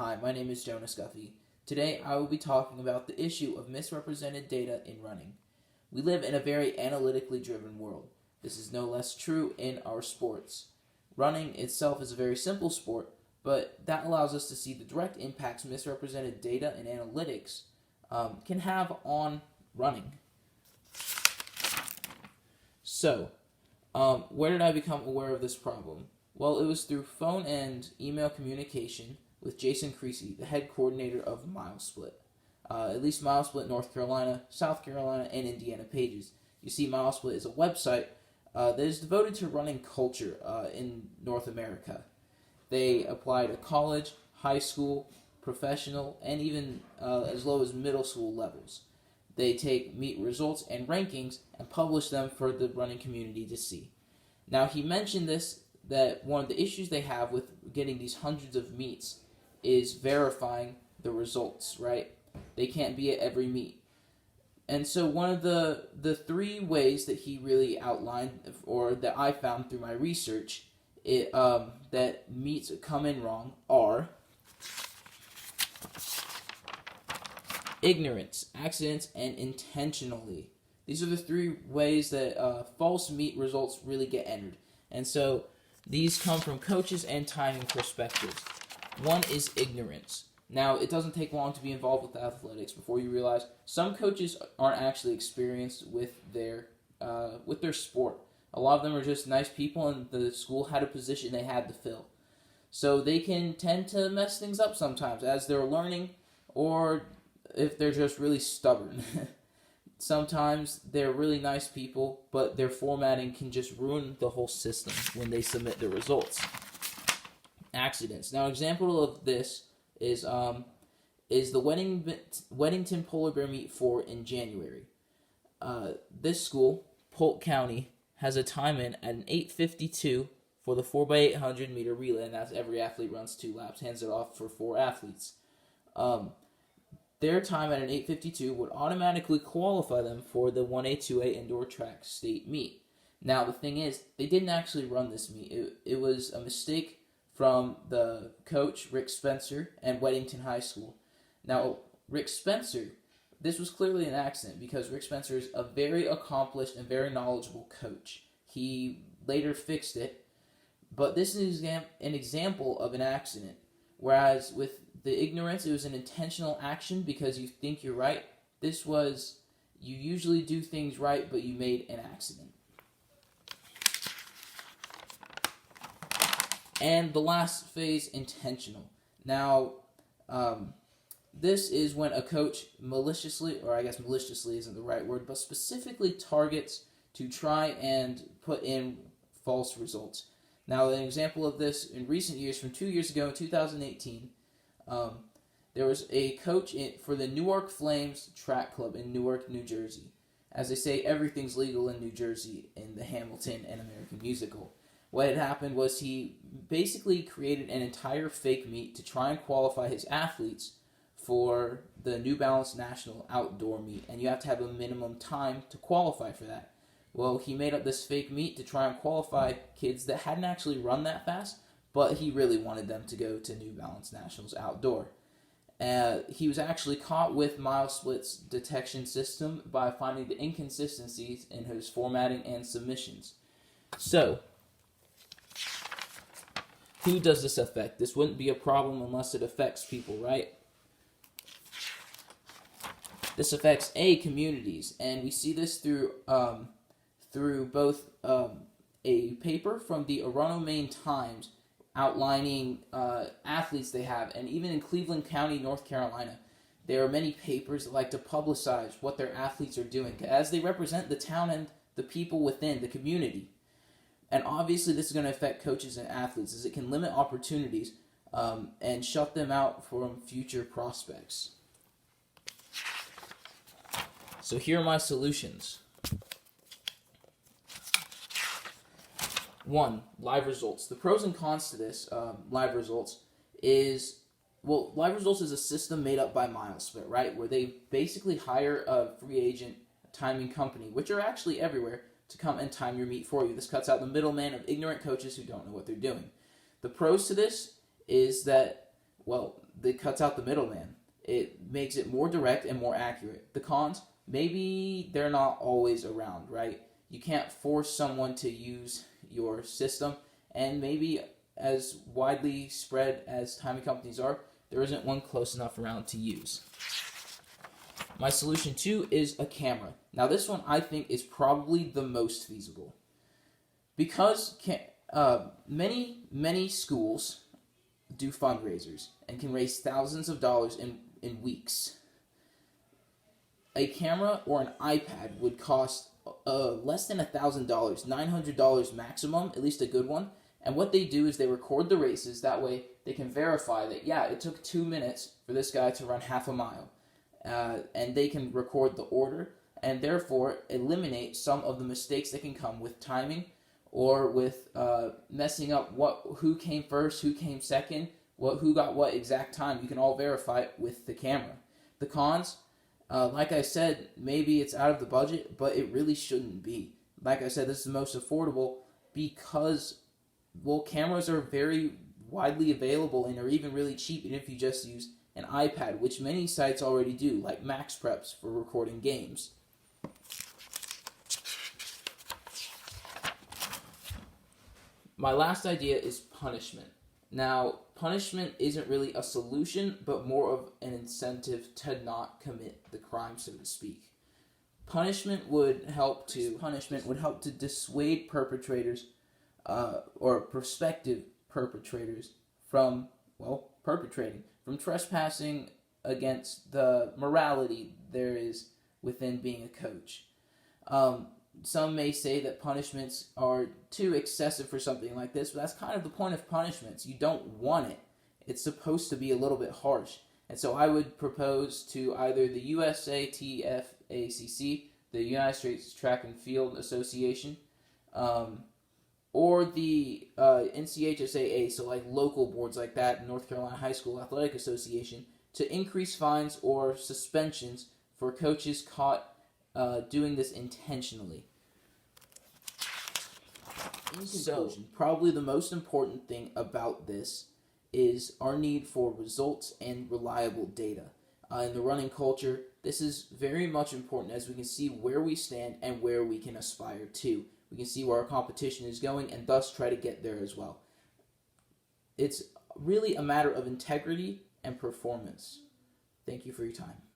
Hi, my name is Jonas Guffey. Today I will be talking about the issue of misrepresented data in running. We live in a very analytically driven world. This is no less true in our sports. Running itself is a very simple sport, but that allows us to see the direct impacts misrepresented data and analytics can have on running. So, where did I become aware of this problem? Well, it was through phone and email communication with Jason Creasy, the head coordinator of MileSplit. At least MileSplit North Carolina, South Carolina, and Indiana pages. You see, MileSplit is a website that is devoted to running culture in North America. They apply to college, high school, professional, and even as low as middle school levels. They take meet results and rankings and publish them for the running community to see. Now, he mentioned that one of the issues they have with getting these hundreds of meets is verifying the results, right? They can't be at every meet. And so one of the three ways that he really outlined, or that I found through my research, that meets come in wrong are ignorance, accidents, and intentionally. These are the three ways that false meet results really get entered. And so these come from coaches and timing perspectives. One is ignorance. Now, it doesn't take long to be involved with athletics before you realize some coaches aren't actually experienced with their sport. A lot of them are just nice people, and the school had a position they had to fill. So they can tend to mess things up sometimes as they're learning, or if they're just really stubborn. Sometimes they're really nice people, but their formatting can just ruin the whole system when they submit their results. Accidents. Now, an example of this is the Weddington Polar Bear Meet 4 in January. This school, Polk County, has a time in at an 8:52 for the 4x800 meter relay, and that's every athlete runs 2 laps, hands it off for 4 athletes. Their time at an 8:52 would automatically qualify them for the 1A, 2A indoor track state meet. Now, the thing is, they didn't actually run this meet. It was a mistake from the coach, Rick Spencer, and Weddington High School. Now, Rick Spencer, this was clearly an accident because Rick Spencer is a very accomplished and very knowledgeable coach. He later fixed it, but this is an example of an accident. Whereas with the ignorance, it was an intentional action because you think you're right. This was, you usually do things right, but you made an accident. And the last phase, intentional. Now, this is when a coach maliciously, or I guess maliciously isn't the right word, but specifically targets to try and put in false results. Now, an example of this in recent years, from 2 years ago in 2018, there was a coach for the Newark Flames track club in Newark, New Jersey. As they say, everything's legal in New Jersey in the Hamilton and American musical. What had happened was he basically created an entire fake meet to try and qualify his athletes for the New Balance National Outdoor Meet, and you have to have a minimum time to qualify for that. Well, he made up this fake meet to try and qualify kids that hadn't actually run that fast, but he really wanted them to go to New Balance Nationals Outdoor. He was actually caught with MileSplit's detection system by finding the inconsistencies in his formatting and submissions. So, who does this affect? This wouldn't be a problem unless it affects people, right? This affects communities, and we see this through both a paper from the Orono Maine Times outlining athletes they have, and even in Cleveland County, North Carolina, there are many papers that like to publicize what their athletes are doing, as they represent the town and the people within the community. And obviously this is going to affect coaches and athletes, as it can limit opportunities and shut them out from future prospects. So here are my solutions. 1. Live results. The pros and cons to this live results is, well, live results is a system made up by MileSplit, right? Where they basically hire a free agent timing company, which are actually everywhere, to come and time your meet for you. This cuts out the middleman of ignorant coaches who don't know what they're doing. The pros to this is that, well, It cuts out the middleman. It makes it more direct and more accurate. The cons, maybe they're not always around, right? You can't force someone to use your system, and maybe as widely spread as timing companies are, there isn't one close enough around to use. My solution 2 is a camera. Now this one I think is probably the most feasible. Because many schools do fundraisers and can raise thousands of dollars in weeks. A camera or an iPad would cost less than $1,000, $900 maximum, at least a good one. And what they do is they record the races. That way they can verify that, yeah, it took 2 minutes for this guy to run half a mile. And they can record the order and therefore eliminate some of the mistakes that can come with timing or with messing up who came first, who came second, who got what exact time. You can all verify it with the camera. The cons, like I said, maybe it's out of the budget, but it really shouldn't be. Like I said, this is the most affordable because, well, cameras are very widely available and are even really cheap, even if you just use an iPad, which many sites already do, like Max Preps for recording games. My last idea is punishment. Now, punishment isn't really a solution, but more of an incentive to not commit the crime, so to speak. Punishment would help to dissuade perpetrators or prospective perpetrators from, perpetrating, from trespassing against the morality there is within being a coach. Some may say that punishments are too excessive for something like this, but that's kind of the point of punishments. You don't want it. It's supposed to be a little bit harsh. And so I would propose to either the USATFACC, the United States Track and Field Association, or the NCHSAA, so like local boards like that, North Carolina High School Athletic Association, to increase fines or suspensions for coaches caught doing this intentionally. In conclusion, probably the most important thing about this is our need for results and reliable data. In the running culture, this is very much important as we can see where we stand and where we can aspire to. We can see where our competition is going and thus try to get there as well. It's really a matter of integrity and performance. Thank you for your time.